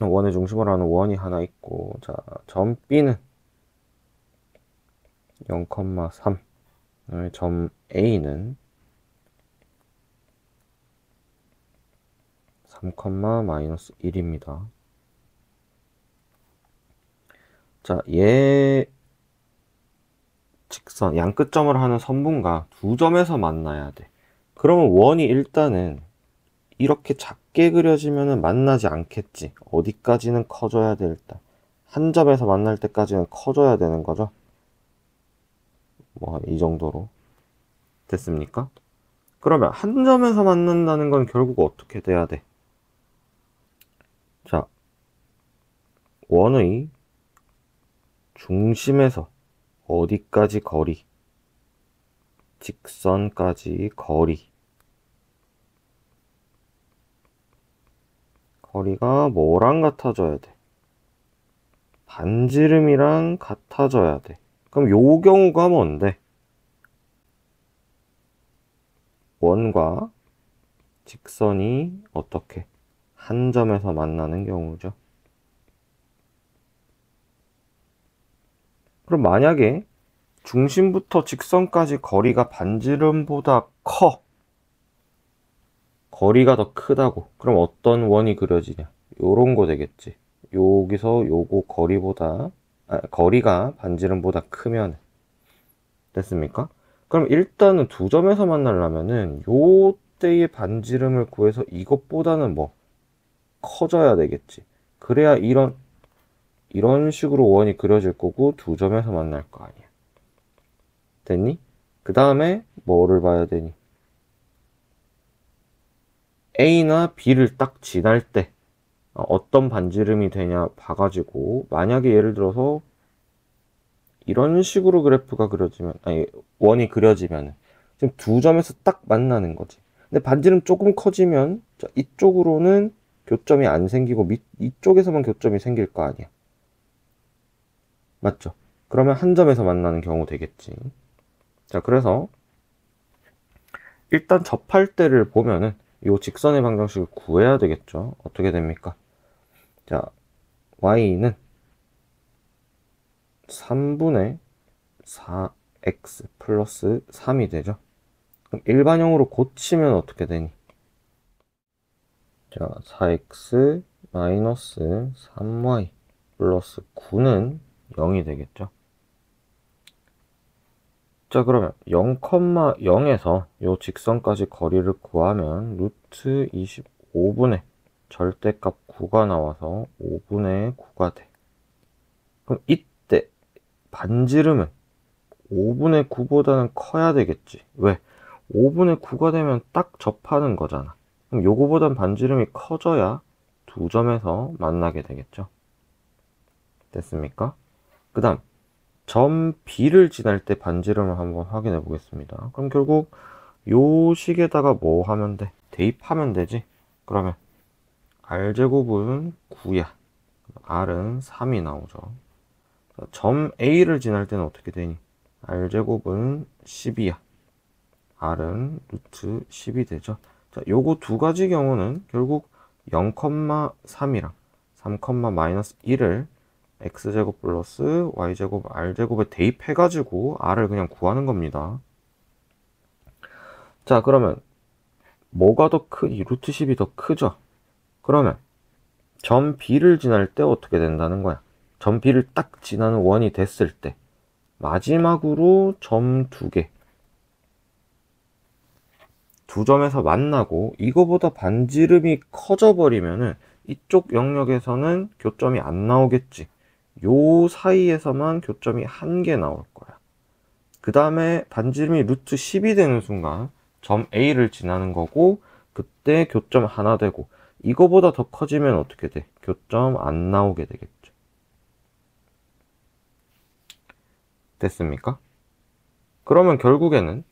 원의 중심으로 하는 원이 하나 있고, 자, 점 B는 0,3, 점 A는 3,-1입니다. 자, 얘 직선, 양 끝점을 하는 선분과 두 점에서 만나야 돼. 그러면 원이 일단은 이렇게 작게 그려지면 만나지 않겠지. 어디까지는 커져야 돼, 일단. 한 점에서 만날 때까지는 커져야 되는 거죠. 뭐, 이 정도로. 됐습니까? 그러면 한 점에서 만난다는 건 결국 어떻게 돼야 돼? 자, 원의 중심에서 어디까지 거리? 직선까지 거리가 뭐랑 같아져야 돼? 반지름이랑 같아져야 돼. 그럼 요 경우가 뭔데? 원과 직선이 어떻게? 한 점에서 만나는 경우죠. 그럼 만약에 중심부터 직선까지 거리가 반지름보다 커. 거리가 더 크다고. 그럼 어떤 원이 그려지냐? 요런 거 되겠지. 여기서 요거 거리가 반지름보다 크면 됐습니까? 그럼 일단은 두 점에서 만나려면은 요 때의 반지름을 구해서 이것보다는 뭐 커져야 되겠지. 그래야 이런 식으로 원이 그려질 거고 두 점에서 만날 거 아니야. 됐니? 그 다음에 뭐를 봐야 되니? A나 B를 딱 지날 때 어떤 반지름이 되냐 봐가지고 만약에 예를 들어서 이런 식으로 그래프가 그려지면 아니 원이 그려지면 지금 두 점에서 딱 만나는 거지. 근데 반지름 조금 커지면 자, 이쪽으로는 교점이 안 생기고 이쪽에서만 교점이 생길 거 아니야. 맞죠? 그러면 한 점에서 만나는 경우 되겠지. 자, 그래서 일단 접할 때를 보면은 이 직선의 방정식을 구해야 되겠죠. 어떻게 됩니까? 자, y는 3분의 4x 플러스 3이 되죠. 그럼 일반형으로 고치면 어떻게 되니? 자, 4x 마이너스 3y 플러스 9는 0이 되겠죠. 자, 그러면 0,0에서 이 직선까지 거리를 구하면 루트 25분의 절대값 9가 나와서 5분의 9가 돼. 그럼 이때 반지름은 5분의 9보다는 커야 되겠지. 왜? 5분의 9가 되면 딱 접하는 거잖아. 그럼 요거보단 반지름이 커져야 두 점에서 만나게 되겠죠. 됐습니까? 그 다음 점 B를 지날 때 반지름을 한번 확인해 보겠습니다. 그럼 결국 요 식에다가 뭐 하면 돼? 대입하면 되지. 그러면 R제곱은 9야. R은 3이 나오죠. 점 A를 지날 때는 어떻게 되니? R제곱은 10이야. R은 루트 10이 되죠. 자, 요거 두 가지 경우는 결국 0,3이랑 3, 마이너스 1을 x제곱 플러스 y제곱 r제곱에 대입해가지고 r을 그냥 구하는 겁니다. 자, 그러면 뭐가 더 크니? 루트 10이 더 크죠? 그러면 점 B를 지날 때 어떻게 된다는 거야? 점 B를 딱 지나는 원이 됐을 때 마지막으로 점 두 개, 두 점에서 만나고 이거보다 반지름이 커져 버리면은 이쪽 영역에서는 교점이 안 나오겠지. 요 사이에서만 교점이 한 개 나올 거야. 그 다음에 반지름이 루트 10이 되는 순간 점 A를 지나는 거고 그때 교점 하나 되고 이거보다 더 커지면 어떻게 돼? 교점 안 나오게 되겠죠. 됐습니까? 그러면 결국에는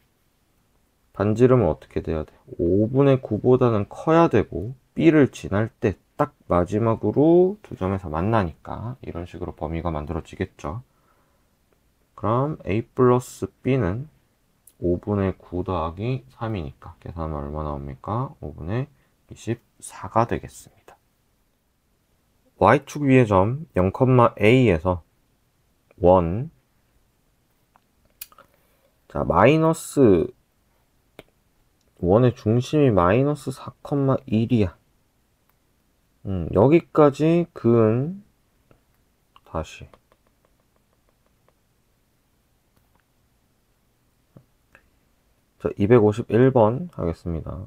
반지름은 어떻게 돼야 돼? 5분의 9보다는 커야 되고 B를 지날 때 딱 마지막으로 두 점에서 만나니까 이런 식으로 범위가 만들어지겠죠. 그럼 A 플러스 B는 5분의 9 더하기 3이니까 계산하면 얼마 나옵니까? 5분의 24가 되겠습니다. Y축 위의 점 0,A에서 1, 자, 마이너스 1의 중심이 마이너스 4,1이야. 여기까지 그은 다시 자, 251번 하겠습니다.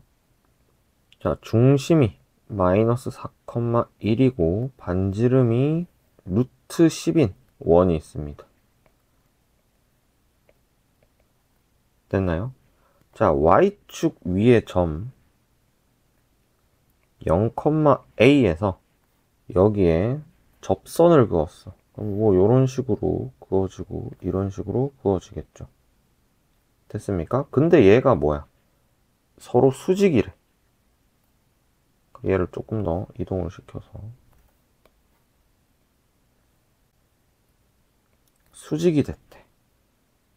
자, 중심이 마이너스 4,1이고 반지름이 루트 10인 원이 있습니다. 됐나요? 자, Y축 위의 점 0,A에서 여기에 접선을 그었어. 그럼 뭐 이런 식으로 그어지고 이런 식으로 그어지겠죠. 됐습니까? 근데 얘가 뭐야? 서로 수직이래. 얘를 조금 더 이동을 시켜서 수직이 됐대.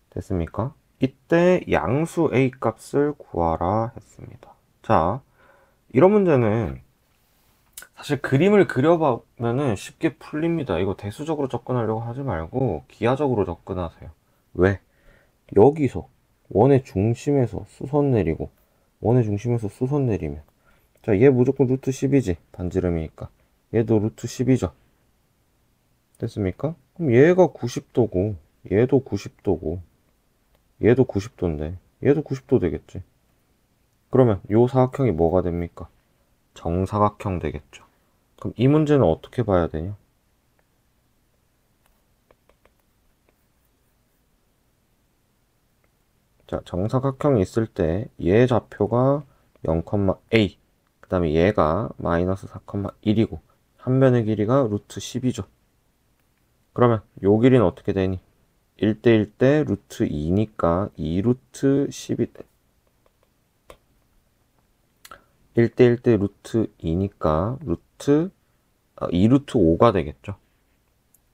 됐습니까? 이때 양수 A 값을 구하라 했습니다. 자, 이런 문제는 사실 그림을 그려보면은 쉽게 풀립니다. 이거 대수적으로 접근하려고 하지 말고 기하적으로 접근하세요. 왜? 여기서 원의 중심에서 수선 내리고 원의 중심에서 수선 내리면, 자, 얘 무조건 루트 10이지. 반지름이니까. 얘도 루트 10이죠. 됐습니까? 그럼 얘가 90도고 얘도 90도고 얘도 90도인데 얘도 90도 되겠지. 그러면 요 사각형이 뭐가 됩니까? 정사각형 되겠죠. 그럼 이 문제는 어떻게 봐야 되냐? 자, 정사각형이 있을 때 얘 좌표가 0,a, 그 다음에 얘가 마이너스 4,1이고 한 변의 길이가 루트 10이죠. 그러면 요 길이는 어떻게 되니? 1대1 대 루트 2니까 2 루트 10이 돼. 1대1 대 루트 2니까 2 루트 5가 되겠죠.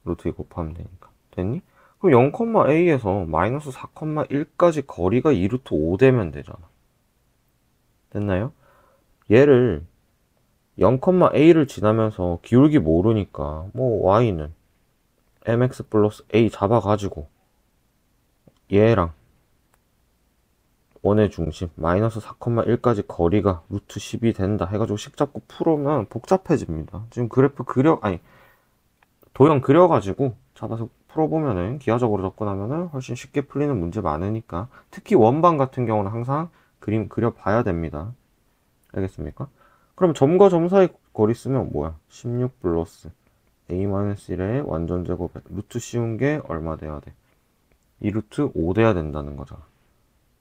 루트 2 곱하면 되니까. 됐니? 그럼 0,a에서 마이너스 4,1까지 거리가 2 루트 5 되면 되잖아. 됐나요? 얘를 0,a를 지나면서 기울기 모르니까 뭐 y는 mx 플러스 a 잡아가지고 얘랑 원의 중심 마이너스 4,1까지 거리가 루트 10이 된다 해가지고 식 잡고 풀으면 복잡해집니다. 지금 그래프 도형 그려가지고 잡아서 풀어보면은 기하적으로 접근하면은 훨씬 쉽게 풀리는 문제 많으니까, 특히 원방 같은 경우는 항상 그림 그려봐야 됩니다. 알겠습니까? 그럼 점과 점 사이 거리 쓰면 뭐야? 16 플러스 a-1의 완전 제곱에 루트 씌운 게 얼마 돼야 돼? 2 루트 5 돼야 된다는 거잖아.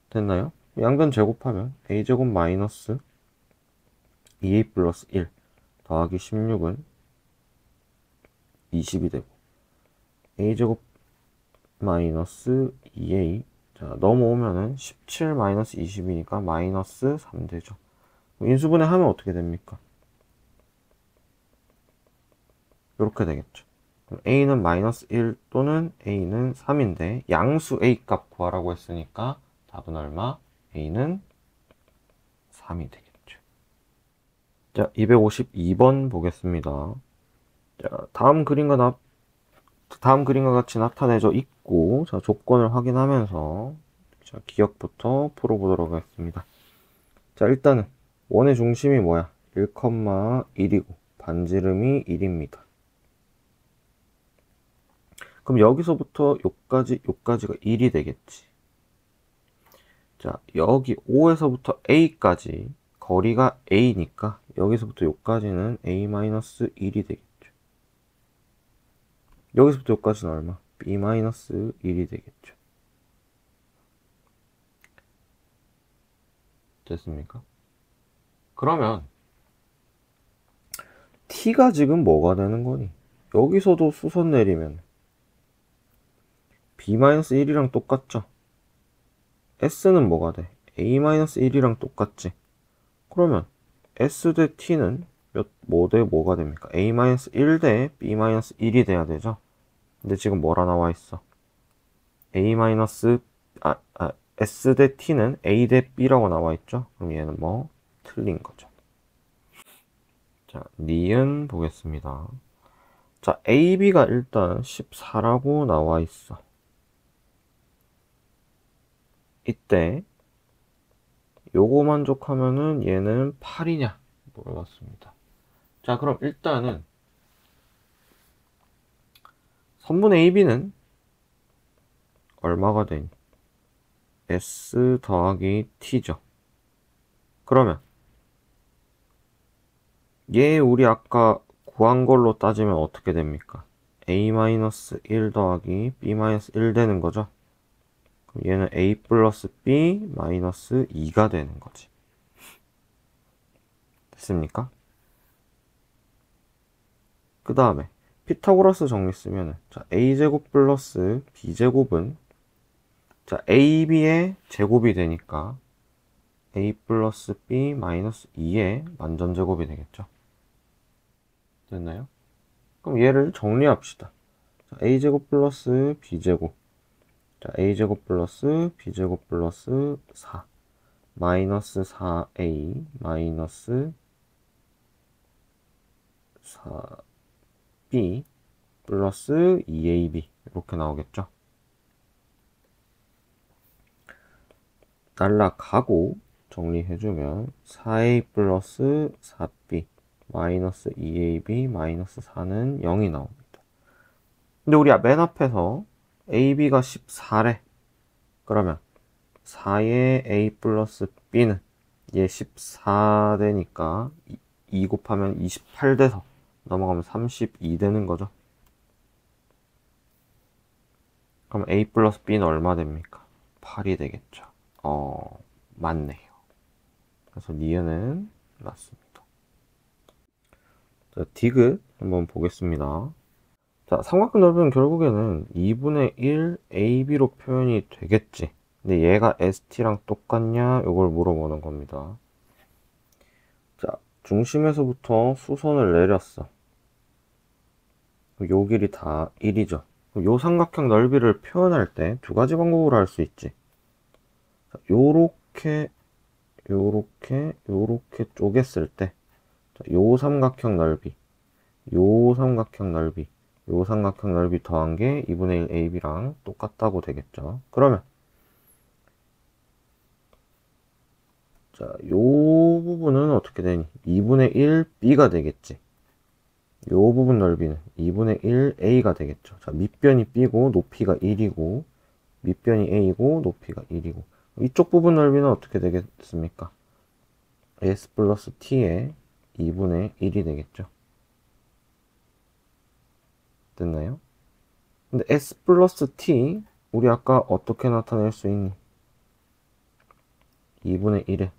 됐나요? 양변 제곱하면 a제곱 마이너스 2a 플러스 1 더하기 16은 20이 되고 a제곱 마이너스 2a, 자 넘어오면은 17 마이너스 20이니까 마이너스 3 되죠. 인수분해 하면 어떻게 됩니까? 이렇게 되겠죠. 그럼 a는 마이너스 1 또는 a는 3인데 양수 a 값 구하라고 했으니까 답은 얼마? a는 3이 되겠죠. 자, 252번 보겠습니다. 자, 다음 그림과 같이 나타내져 있고, 자, 조건을 확인하면서 자, 기억부터 풀어보도록 하겠습니다. 자, 일단은 원의 중심이 뭐야? 1,1이고 반지름이 1입니다. 그럼 여기서부터 요까지가 1이 되겠지. 자, 여기 O에서부터 A까지 거리가 A니까 여기서부터 요까지는 A-1이 되겠죠. 여기서부터 여기까지는 얼마? B-1이 되겠죠. 됐습니까? 그러면 T가 지금 뭐가 되는 거니? 여기서도 수선 내리면 B-1이랑 똑같죠? S는 뭐가 돼? A-1이랑 똑같지? 그러면 S 대 T는 뭐 대 뭐가 됩니까? A-1 대 B-1이 돼야 되죠? 근데 지금 뭐라 나와 있어? S 대 T는 A 대 B라고 나와 있죠? 그럼 얘는 뭐? 틀린 거죠. 자, 니은 보겠습니다. 자, AB가 일단 14라고 나와 있어. 이때 요거 만족하면은 얘는 8이냐 물어봤습니다. 자, 그럼 일단은 선분 AB는 얼마가 되니? S 더하기 T죠. 그러면 얘 우리 아까 구한 걸로 따지면 어떻게 됩니까? A-1 더하기 B-1 되는 거죠. 그럼 얘는 A 플러스 B 마이너스 2가 되는 거지. 됐습니까? 그 다음에 피타고라스 정리 쓰면은, 자, A제곱 플러스 B제곱은 자, AB의 제곱이 되니까 A 플러스 B 마이너스 2의 만전제곱이 되겠죠. 됐나요? 그럼 얘를 정리합시다. 자, A제곱 플러스 B제곱. 자, A제곱 플러스 B제곱 플러스 4. 마이너스 4A 마이너스 4B 플러스 2AB 이렇게 나오겠죠. 날라가고 정리해주면 4A 플러스 4B 마이너스 2AB 마이너스 4는 0이 나옵니다. 근데 우리 맨 앞에서 AB가 14래. 그러면 4의 A 플러스 B는 얘 14 되니까 2 곱하면 28 돼서 넘어가면 32 되는 거죠. 그럼 A 플러스 B는 얼마 됩니까? 8이 되겠죠. 맞네요. 그래서 니은은 맞습니다. 자, 디귿 한번 보겠습니다. 자, 삼각형 넓이는 결국에는 2분의 1 AB로 표현이 되겠지. 근데 얘가 ST랑 똑같냐? 이걸 물어보는 겁니다. 자, 중심에서부터 수선을 내렸어. 요 길이 다 1이죠. 요 삼각형 넓이를 표현할 때 두 가지 방법으로 할 수 있지. 자, 요렇게 쪼갰을 때, 자, 요 삼각형 넓이, 요 삼각형 넓이, 요 삼각형 넓이 더한 게 2분의 1 AB랑 똑같다고 되겠죠. 그러면 자, 요 부분은 어떻게 되니? 2분의 1 B가 되겠지. 요 부분 넓이는 2분의 1 A가 되겠죠. 자, 밑변이 B고 높이가 1이고 밑변이 A고 높이가 1이고 이쪽 부분 넓이는 어떻게 되겠습니까? S 플러스 T의 2분의 1이 되겠죠. 됐나요? 근데 S 플러스 T 우리 아까 어떻게 나타낼 수 있니? 2분의 1에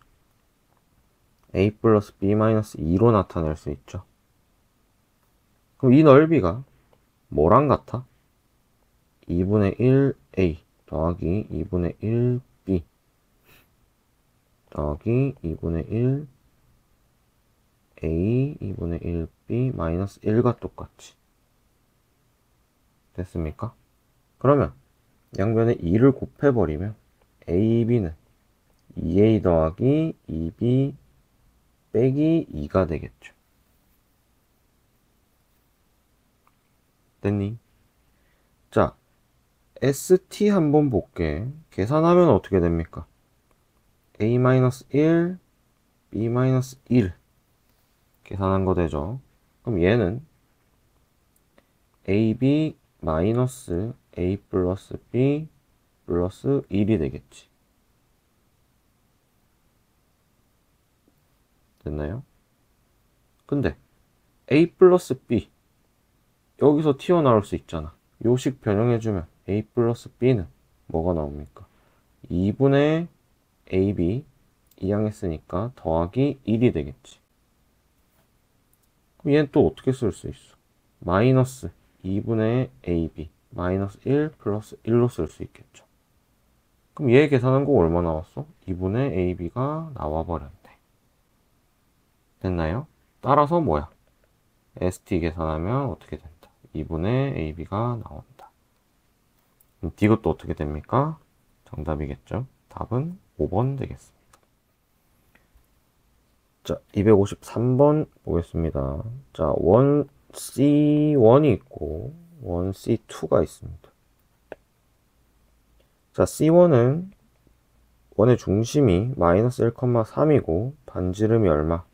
A 플러스 B 마이너스 2로 나타낼 수 있죠. 그럼 이 넓이가 뭐랑 같아? 2분의 1A 더하기 2분의 1B 더하기 2분의 1A 2분의 1B 마이너스 1과 똑같이 됐습니까? 그러면 양변에 2를 곱해버리면 AB는 2A 더하기 2B 빼기 2가 되겠죠. 됐니? 자, ST 한번 볼게. 계산하면 어떻게 됩니까? A-1, B-1 계산한 거 되죠. 그럼 얘는 AB 마이너스 A 플러스 B 플러스 1이 되겠지. 됐나요? 근데 A 플러스 B 여기서 튀어나올 수 있잖아. 요식 변형해주면 A 플러스 B는 뭐가 나옵니까? 2분의 AB 이항했으니까 더하기 1이 되겠지. 그럼 얘는 또 어떻게 쓸 수 있어? 마이너스 2분의 AB 마이너스 1 플러스 1로 쓸 수 있겠죠. 그럼 얘 계산한 거 얼마 나왔어? 2분의 AB가 나와버렸네. 됐나요? 따라서 뭐야? ST 계산하면 어떻게 된다? 2분의 AB가 나온다. 그럼 D것도 어떻게 됩니까? 정답이겠죠? 답은 5번 되겠습니다. 자, 253번 보겠습니다. 자, 원 C1이 있고 원 C2가 있습니다. 자, C1은 원의 중심이 마이너스 1,3이고 반지름이 얼마?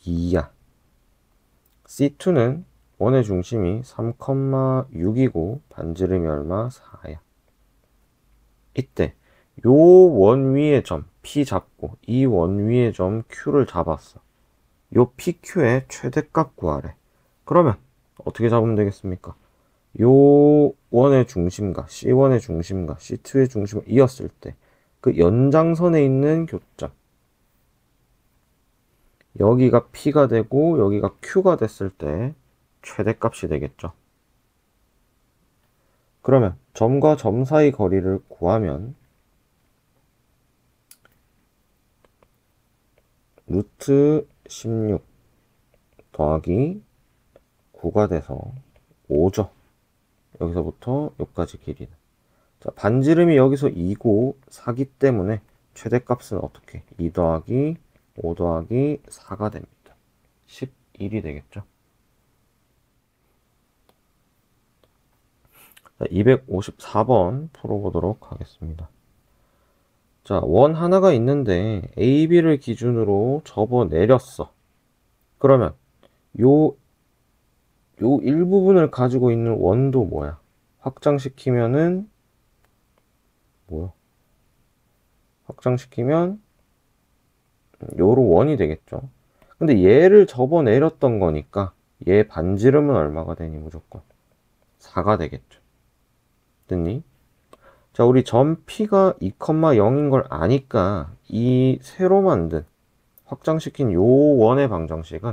2야. C2는 원의 중심이 3,6이고 반지름이 얼마? 4야. 이때 요 원 위의 점 P 잡고 이 원 위의 점 Q를 잡았어. 요 PQ의 최대값 구하래. 그러면 어떻게 잡으면 되겠습니까? 요 원의 중심과 C1의 중심과 C2의 중심을 이었을 때 그 연장선에 있는 교점 여기가 P가 되고 여기가 Q가 됐을 때 최대값이 되겠죠. 그러면 점과 점 사이 거리를 구하면 루트 16 더하기 9가 돼서 5죠. 여기서부터 여기까지 길이는. 자, 반지름이 여기서 2고 4기 때문에 최대값은 어떻게? 2 더하기 5 더하기 4가 됩니다. 11이 되겠죠. 자, 254번 풀어보도록 하겠습니다. 자, 원 하나가 있는데 AB를 기준으로 접어 내렸어. 그러면 요 일부분을 가지고 있는 원도 뭐야? 확장시키면은 뭐야? 확장시키면 요로 원이 되겠죠. 근데 얘를 접어 내렸던 거니까 얘 반지름은 얼마가 되니? 무조건 4가 되겠죠. 됐니? 자, 우리 점 P가 2,0인 걸 아니까 이 새로 만든 확장시킨 요 원의 방정식은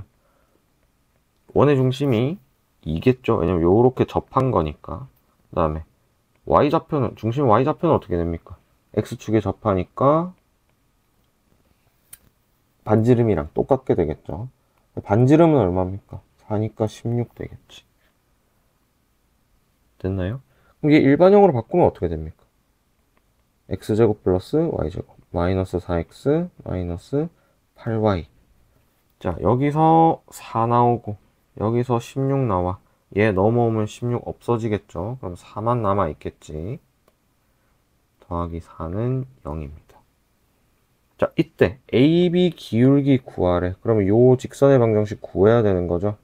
원의 중심이 2겠죠. 왜냐면 요렇게 접한 거니까. 그 다음에 y좌표는, 중심 y좌표는 어떻게 됩니까? x축에 접하니까 반지름이랑 똑같게 되겠죠. 반지름은 얼마입니까? 4니까 16 되겠지. 됐나요? 그럼 이게 일반형으로 바꾸면 어떻게 됩니까? x제곱 플러스 y제곱 마이너스 4x 마이너스 8y. 자, 여기서 4 나오고 여기서 16 나와. 얘 넘어오면 16 없어지겠죠. 그럼 4만 남아 있겠지. 더하기 4는 0입니다. 자, 이때 AB 기울기 구하래. 그러면 요 직선의 방정식 구해야 되는 거죠.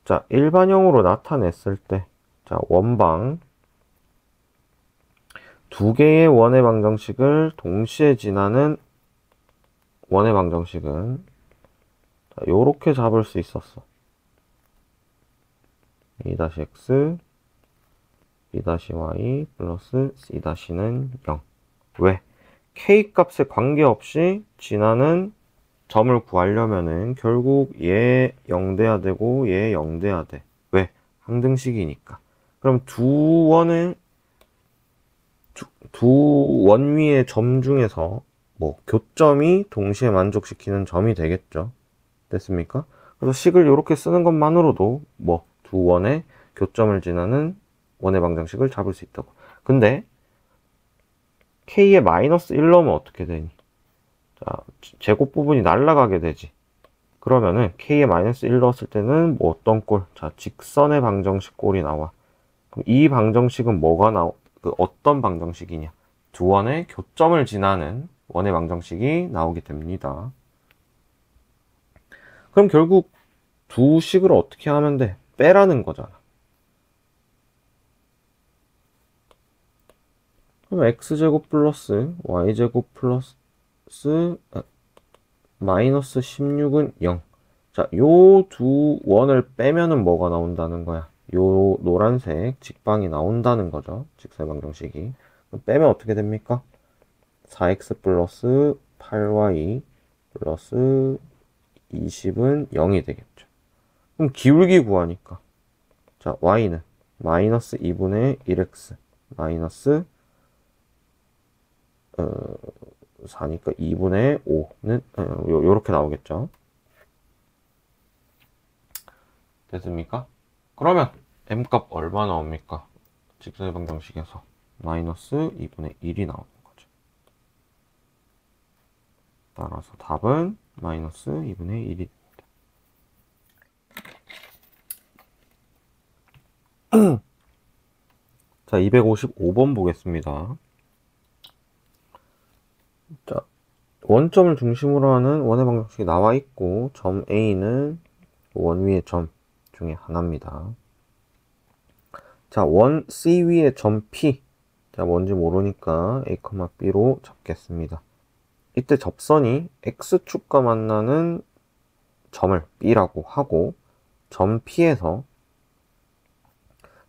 자, 일반형으로 나타냈을 때, 자, 원방 두 개의 원의 방정식을 동시에 지나는 원의 방정식은 자, 요렇게 잡을 수 있었어. a-x b-y 플러스 c-는 0. 왜? k 값에 관계없이 지나는 점을 구하려면은 결국 얘 0 돼야 되고 얘 0 돼야 돼. 왜? 항등식이니까. 그럼 두 원 위의 점 중에서 뭐 교점이 동시에 만족시키는 점이 되겠죠. 됐습니까? 그래서 식을 이렇게 쓰는 것만으로도 뭐 두 원의 교점을 지나는 원의 방정식을 잡을 수 있다고. 근데 k에 마이너스 1 넣으면 어떻게 되니? 자, 제곱 부분이 날아가게 되지. 그러면은 k에 마이너스 1 넣었을 때는 뭐 어떤 꼴? 자, 직선의 방정식 꼴이 나와. 그럼 이 방정식은 뭐가 어떤 방정식이냐? 두 원의 교점을 지나는 원의 방정식이 나오게 됩니다. 그럼 결국 두 식을 어떻게 하면 돼? 빼라는 거잖아. 그럼 x제곱 플러스 y제곱 플러스 마이너스 16은 0. 자, 요 두 원을 빼면은 뭐가 나온다는 거야? 요 노란색 직방이 나온다는 거죠. 직선의 방정식이. 그럼 빼면 어떻게 됩니까? 4x 플러스 8y 플러스 20은 0이 되겠죠. 그럼 기울기 구하니까 자, y는 마이너스 2분의 1x 마이너스 4니까 2분의 5는 요렇게 나오겠죠. 됐습니까? 그러면 m값 얼마 나옵니까? 직선의 방정식에서 마이너스 2분의 1이 나오는 거죠. 따라서 답은 마이너스 2분의 1이 자, 255번 보겠습니다. 자, 원점을 중심으로 하는 원의 방정식이 나와 있고 점 A는 원 위의 점 중에 하나입니다. 자, 원 C 위의 점 P. 자, 뭔지 모르니까 A, B로 잡겠습니다. 이때 접선이 X축과 만나는 점을 B라고 하고 점 P에서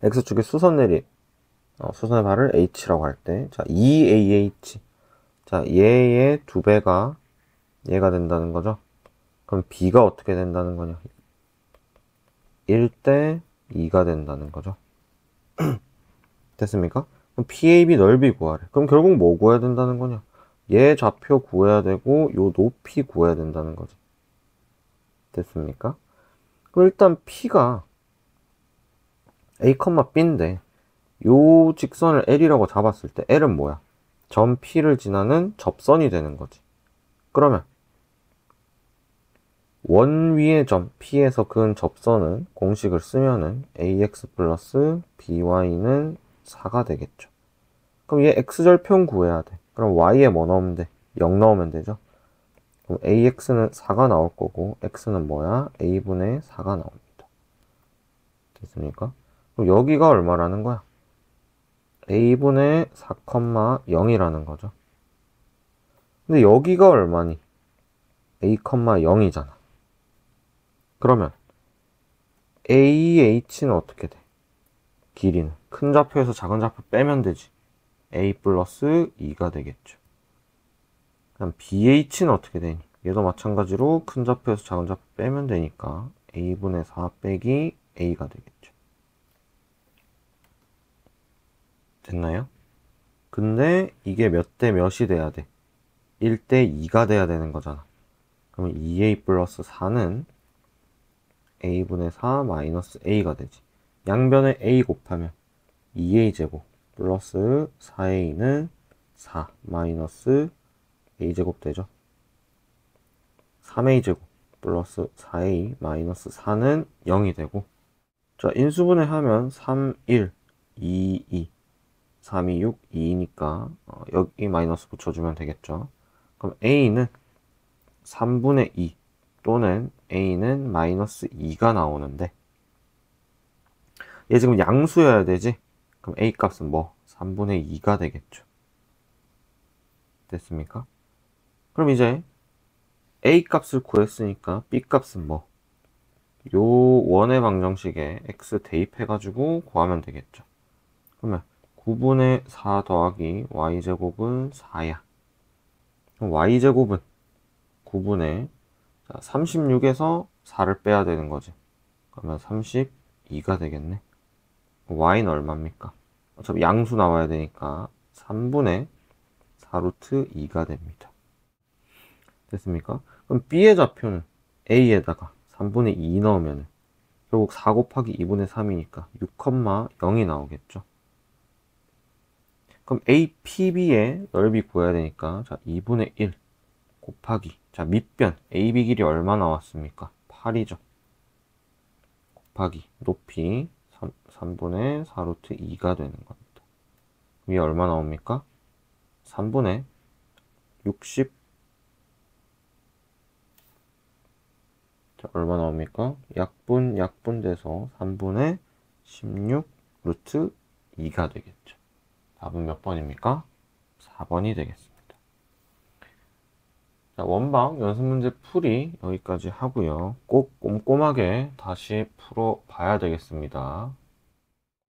X축의 수선의 발을 H라고 할 때, 자, 2AH. 자, 얘의 2배가 얘가 된다는 거죠. 그럼 B가 어떻게 된다는 거냐? 1대 2가 된다는 거죠. 됐습니까? 그럼 PAB 넓이 구하래. 그럼 결국 뭐 구해야 된다는 거냐? 얘 좌표 구해야 되고 요 높이 구해야 된다는 거지. 됐습니까? 그럼 일단 P가 A, B인데 요 직선을 L이라고 잡았을 때 L은 뭐야? 점 P를 지나는 접선이 되는 거지. 그러면 원 위의 점 P에서 그은 접선은 공식을 쓰면은 AX 플러스 BY는 4가 되겠죠. 그럼 얘 X절편 구해야 돼. 그럼 Y에 뭐 넣으면 돼? 0 넣으면 되죠. 그럼 AX는 4가 나올 거고 X는 뭐야? A분의 4가 나옵니다. 됐습니까? 그럼 여기가 얼마라는 거야? A분의 4, 0이라는 거죠. 근데 여기가 얼마니? A, 0이잖아. 그러면 AH는 어떻게 돼? 길이는 큰 좌표에서 작은 좌표 빼면 되지. A 플러스 2가 되겠죠. 그럼 BH는 어떻게 되니? 얘도 마찬가지로 큰 좌표에서 작은 좌표 빼면 되니까 A분의 4 빼기 A가 되겠죠. 됐나요? 근데 이게 몇 대 몇이 돼야 돼? 1대 2가 돼야 되는 거잖아. 그러면 2A 플러스 4는 A분의 4 마이너스 A가 되지. 양변에 A 곱하면 2A 제곱 플러스 4A는 4 마이너스 A 제곱 되죠. 3A 제곱 플러스 4A 마이너스 4는 0이 되고, 자, 인수분해하면 3, 1, 2, 2 3, 2, 6, 2니까 여기 마이너스 붙여주면 되겠죠. 그럼 A는 3분의 2 또는 A는 마이너스 2가 나오는데 얘 지금 양수여야 되지? 그럼 A 값은 뭐? 3분의 2가 되겠죠. 됐습니까? 그럼 이제 A 값을 구했으니까 B 값은 뭐? 요 원의 방정식에 x 대입해가지고 구하면 되겠죠. 그러면 9분의 4 더하기 y제곱은 4야. 그럼 y제곱은 9분의 36에서 4를 빼야 되는 거지. 그러면 32가 되겠네. y는 얼마입니까? 어차피 양수 나와야 되니까 3분의 4루트 2가 됩니다. 됐습니까? 그럼 b의 좌표는 a에다가 3분의 2 넣으면 결국 4 곱하기 2분의 3이니까 6,0이 나오겠죠. 그럼 APB의 넓이 구해야 되니까 자 2분의 1 곱하기 자 밑변 AB 길이 얼마 나왔습니까? 8이죠. 곱하기 높이 3분의 4루트 2가 되는 겁니다. 위에 얼마 나옵니까? 3분의 60 자, 얼마 나옵니까? 약분 돼서 3분의 16 루트 2가 되겠죠. 답은 몇 번입니까? 4번이 되겠습니다. 자, 원방 연습 문제 풀이 여기까지 하고요. 꼭 꼼꼼하게 다시 풀어 봐야 되겠습니다.